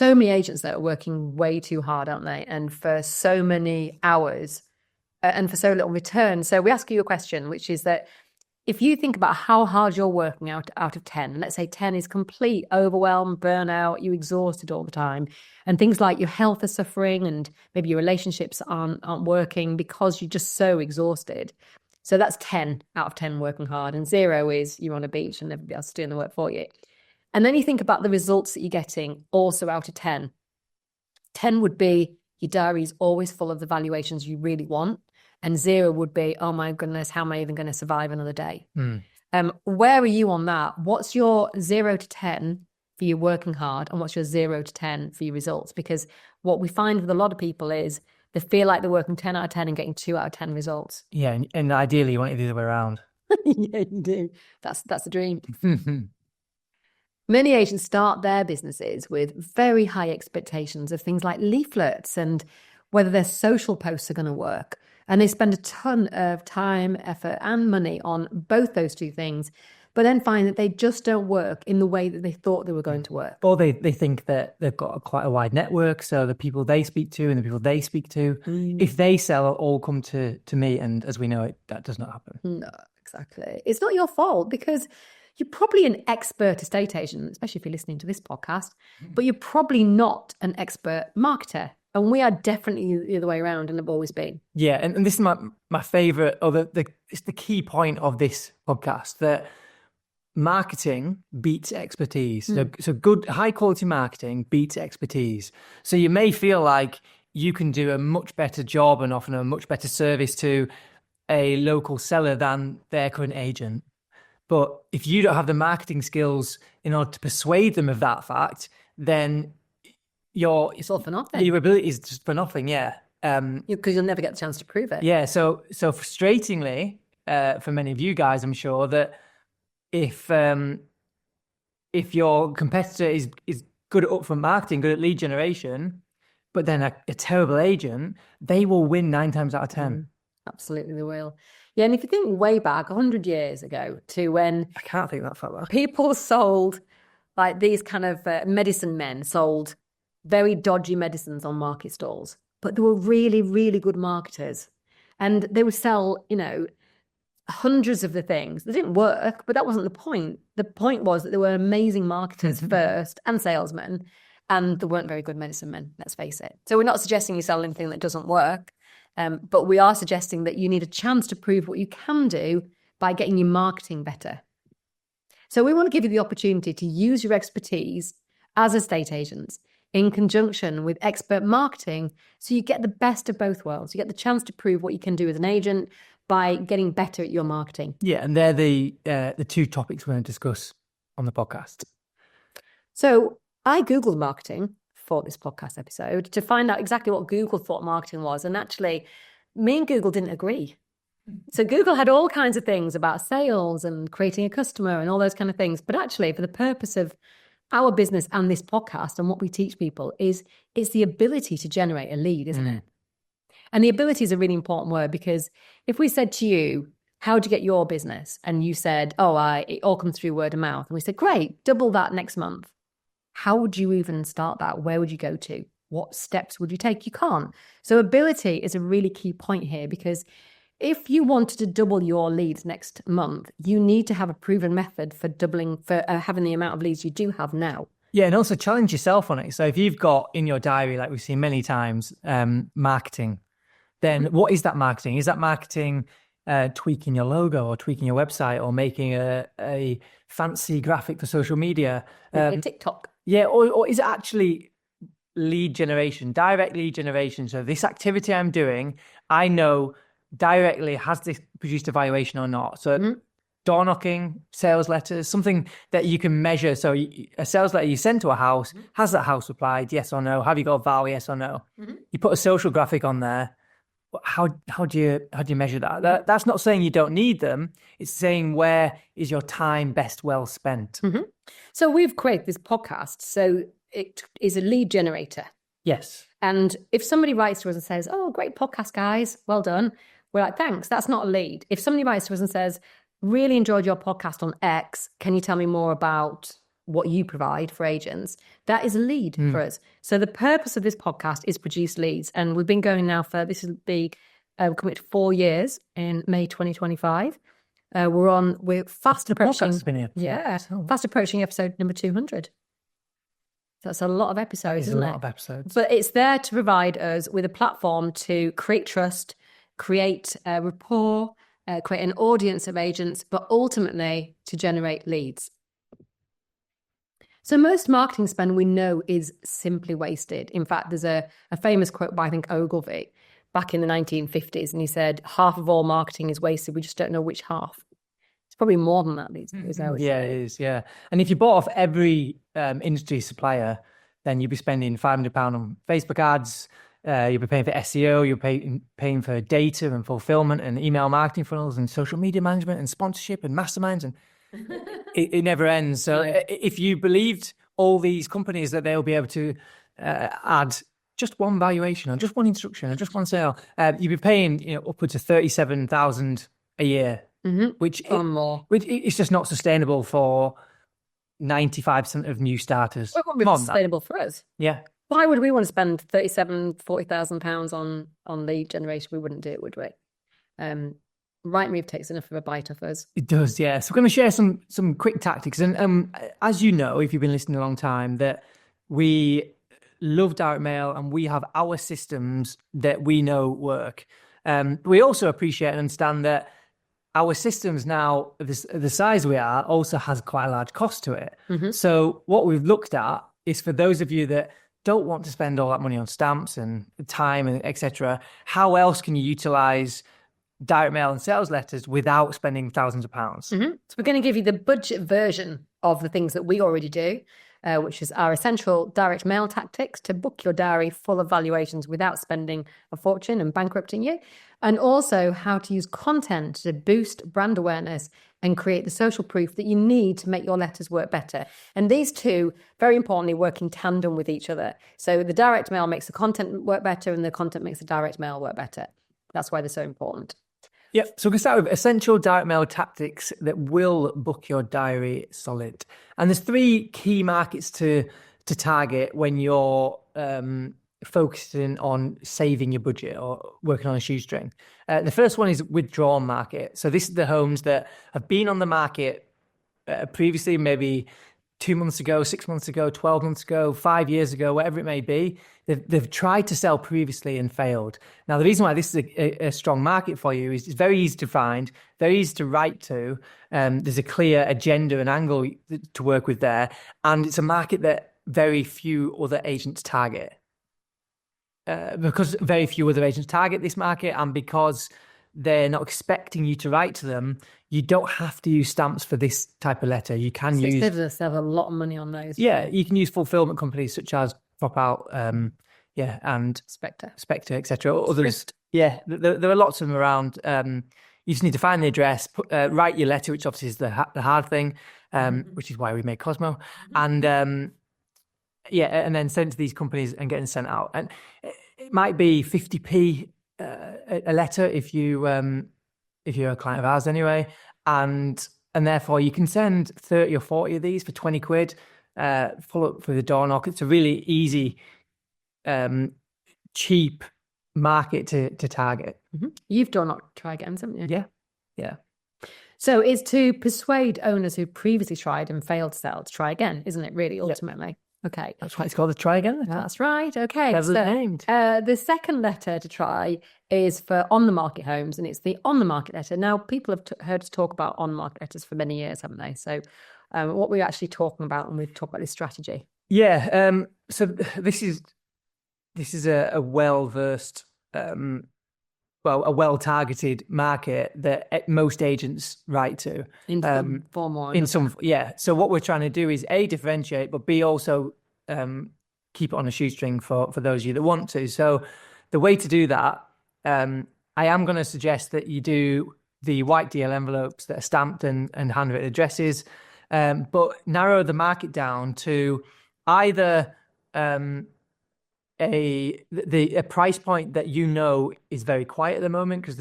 so many agents that are working way too hard, aren't they? And for so many hours and for so little return. So we ask you a question, which is that if you think about how hard you're working out of 10, and let's say 10 is complete overwhelm, burnout, you're exhausted all the time, and things like your health is suffering and maybe your relationships aren't working because you're just so exhausted. So that's 10 out of 10 working hard, and 0 is you're on a beach and everybody else is doing the work for you. And then you think about the results that you're getting also out of 10. 10 would be your diary is always full of the valuations you really want. And 0 would be, oh my goodness, how am I even going to survive another day? Where are you on that? What's your 0 to 10 for your working hard? And what's your 0 to 10 for your results? Because what we find with a lot of people is they feel like they're working 10 out of 10 and getting 2 out of 10 results. Yeah, and ideally you want it the other way around. Yeah, you do. That's the dream. Many agents start their businesses with very high expectations of things like leaflets and whether their social posts are going to work. And they spend a ton of time, effort, and money on both those two things, but then find that they just don't work in the way that they thought they were going to work. Or they think that they've got quite a wide network, so the people they speak to and the people they speak to, if they sell, all come to me, and as we know, that does not happen. No, exactly. It's not your fault because you're probably an expert estate agent, especially if you're listening to this podcast, but you're probably not an expert marketer. And we are definitely the other way around and have always been. Yeah, and this is my favourite, or it's the key point of this podcast, that marketing beats expertise. So good, high quality marketing beats expertise. So you may feel like you can do a much better job and offer a much better service to a local seller than their current agent. But if you don't have the marketing skills in order to persuade them of that fact, then it's all for nothing. Your ability is just for nothing, yeah. Because you'll never get the chance to prove it. Yeah, so frustratingly, for many of you guys, I'm sure that if your competitor is good at upfront marketing, good at lead generation, but then a terrible agent, they will win 9 times out of 10. Absolutely, they will. Yeah, and if you think way back 100 years ago to when I can't think that far back, people sold like these kind of medicine men sold very dodgy medicines on market stalls, but they were really, really good marketers. And they would sell, hundreds of the things. They didn't work, but that wasn't the point. The point was that they were amazing marketers first and salesmen, and they weren't very good medicine men, let's face it. So we're not suggesting you sell anything that doesn't work, but we are suggesting that you need a chance to prove what you can do by getting your marketing better. So we want to give you the opportunity to use your expertise as estate agents in conjunction with expert marketing, so you get the best of both worlds. You get the chance to prove what you can do as an agent by getting better at your marketing. Yeah, and they're the 2 topics we're going to discuss on the podcast. So I Googled marketing for this podcast episode to find out exactly what Google thought marketing was. And actually, me and Google didn't agree. So Google had all kinds of things about sales and creating a customer and all those kind of things. But actually, for the purpose of our business and this podcast and what we teach people it's the ability to generate a lead, isn't it? And the ability is a really important word, because if we said to you, how do you get your business? And you said, it all comes through word of mouth. And we said, great, double that next month. How would you even start that? Where would you go to? What steps would you take? You can't. So ability is a really key point here, because if you wanted to double your leads next month, you need to have a proven method for having the amount of leads you do have now. Yeah, and also challenge yourself on it. So if you've got in your diary, like we've seen many times, marketing, then what is that marketing? Is that marketing tweaking your logo or tweaking your website or making a fancy graphic for social media? TikTok. Yeah, or is it actually lead generation, direct lead generation? So this activity I'm doing, I know directly, has this produced a valuation or not? So door knocking, sales letters, something that you can measure. So a sales letter you send to a house, has that house replied, yes or no? Have you got a val, yes or no? You put a social graphic on there. How do you measure that? That's not saying you don't need them. It's saying, where is your time best well spent? So we've created this podcast, so it is a lead generator. Yes. And if somebody writes to us and says, oh, great podcast, guys, well done, we're like, thanks. That's not a lead. If somebody writes to us and says, really enjoyed your podcast on X, can you tell me more about what you provide for agents, that is a lead for us. So the purpose of this podcast is produce leads. And we've been going now for, this will be coming to 4 years in May 2025. We're fast approaching. Fast approaching episode number 200. That's a lot of episodes, isn't it? A lot of episodes. But it's there to provide us with a platform to create trust, create rapport, create an audience of agents, but ultimately to generate leads. So most marketing spend we know is simply wasted. In fact, there's a famous quote by, I think, Ogilvy back in the 1950s, and he said, half of all marketing is wasted. We just don't know which half. It's probably more than that these days. Yeah, it is, yeah. And if you bought off every industry supplier, then you'd be spending £500 on Facebook ads, you'll be paying for SEO, you're paying for data and fulfillment and email marketing funnels and social media management and sponsorship and masterminds, and it never ends. So if you believed all these companies that they'll be able to add just one valuation or just one instruction or just one sale, you'd be paying upwards of 37,000 a year, which it's just not sustainable for 95% of new starters. It won't be sustainable for us. Yeah. Why would we want to spend £40,000 on lead generation? We wouldn't do it, would we? Rightmove takes enough of a bite off us. It does, yeah. So we're going to share some quick tactics. And as you know, if you've been listening a long time, that we love direct mail and we have our systems that we know work. We also appreciate and understand that our systems now, the size we are, also has quite a large cost to it. So what we've looked at is for those of you that don't want to spend all that money on stamps and time and etc., how else can you utilize direct mail and sales letters without spending thousands of pounds? So we're going to give you the budget version of the things that we already do, which is our essential direct mail tactics to book your diary full of valuations without spending a fortune and bankrupting you, and also how to use content to boost brand awareness and create the social proof that you need to make your letters work better. And these two, very importantly, work in tandem with each other. So the direct mail makes the content work better and the content makes the direct mail work better. That's why they're so important. Yep. So we can start with essential direct mail tactics that will book your diary solid. And there's 3 key markets to target when you're focusing on saving your budget or working on a shoestring. The first one is withdrawn market. So this is the homes that have been on the market previously, maybe 2 months ago, 6 months ago, 12 months ago, 5 years ago, whatever it may be. They've tried to sell previously and failed. Now, the reason why this is a strong market for you is it's very easy to find, very easy to write to. There's a clear agenda and angle to work with there. And it's a market that very few other agents target. Because very few other agents target this market, and because they're not expecting you to write to them, you don't have to use stamps for this type of letter. You can use... They save a lot of money on those. Yeah, you can use fulfillment companies such as Dropout, and Spectre, etc. Others, there are lots of them around. You just need to find the address, write your letter, which obviously is the hard thing, which is why we made Cosmo, and and then send to these companies and getting sent out. And it might be 50p a letter if you're a client of ours anyway, and therefore you can send 30 or 40 of these for 20 quid. Follow up for the door knock. It's a really easy, cheap market to target. You've door knock try again, haven't you? Yeah. So it's to persuade owners who previously tried and failed to sell to try again, isn't it? Really, ultimately. Yep. Okay. That's why it's called the try again letter. That's right. Okay. So, named. The second letter to try is for on the market homes, and it's the on the market letter. Now, people have heard us talk about on market letters for many years, haven't they? So what we're actually talking about when we talk about this strategy. Yeah. So this is a well-versed, a well-targeted market that most agents write to. In some form or another. Yeah. So what we're trying to do is A, differentiate, but B, also keep it on a shoestring for those of you that want to. So the way to do that, I am going to suggest that you do the white DL envelopes that are stamped and handwritten addresses, but narrow the market down to either a price point that you know is very quiet at the moment, because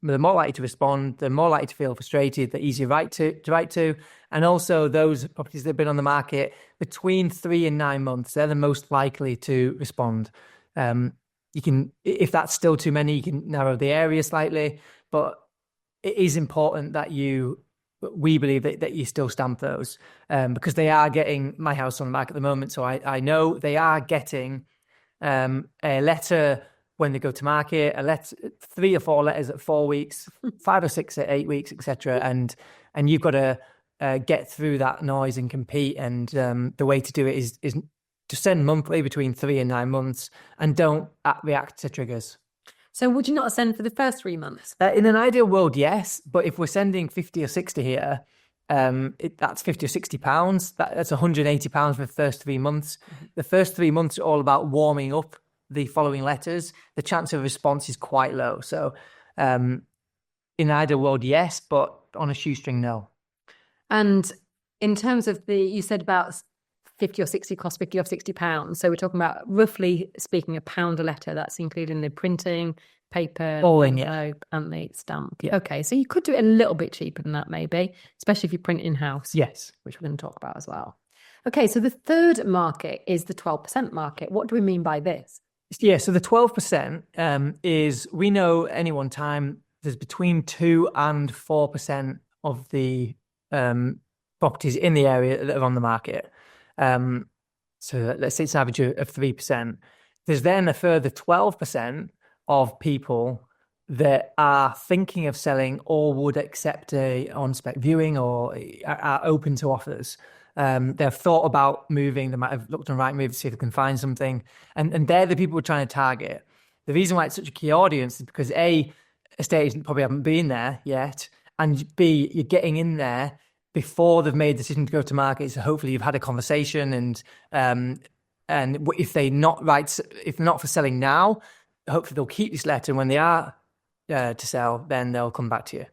they're more likely to respond, they're more likely to feel frustrated, they're easier to write to, And also those properties that have been on the market between 3 and 9 months, they're the most likely to respond. You can, if that's still too many, you can narrow the area slightly, but it is important that we believe that you still stamp those, because they are getting my house on the market at the moment. So I know they are getting a letter when they go to market, a letter, 3 or 4 letters at 4 weeks, 5 or 6 at 8 weeks, etc. And you've got to get through that noise and compete. And the way to do it is to send monthly between 3 and 9 months, and don't react to triggers. So would you not send for the first 3 months? In an ideal world, yes. But if we're sending 50 or 60 here, that's 50 or 60 pounds. That's 180 pounds for the first 3 months. The first 3 months are all about warming up the following letters. The chance of response is quite low. So in an ideal world, yes, but on a shoestring, no. And in terms of you said about 50 or 60 cost 50 or 60 pounds. So we're talking about, roughly speaking, £1 a letter. That's including the printing, paper, all in, envelope, and the stamp. Yeah. Okay, so you could do it a little bit cheaper than that, maybe, especially if you print in-house. Yes. Which we're going to talk about as well. Okay, so the third market is the 12% market. What do we mean by this? Yeah, so the 12% is, we know any one time there's between 2 and 4% of the properties in the area that are on the market. So let's say it's an average of 3%. There's then a further 12% of people that are thinking of selling or would accept a on-spec viewing or are open to offers. They've thought about moving. They might have looked on Rightmove to see if they can find something. And they're the people we're trying to target. The reason why it's such a key audience is because A, estate agents probably haven't been there yet, and B, you're getting in there before they've made a decision to go to market. So hopefully you've had a conversation, and if they're not for selling now, hopefully they'll keep this letter, and when they are to sell, then they'll come back to you.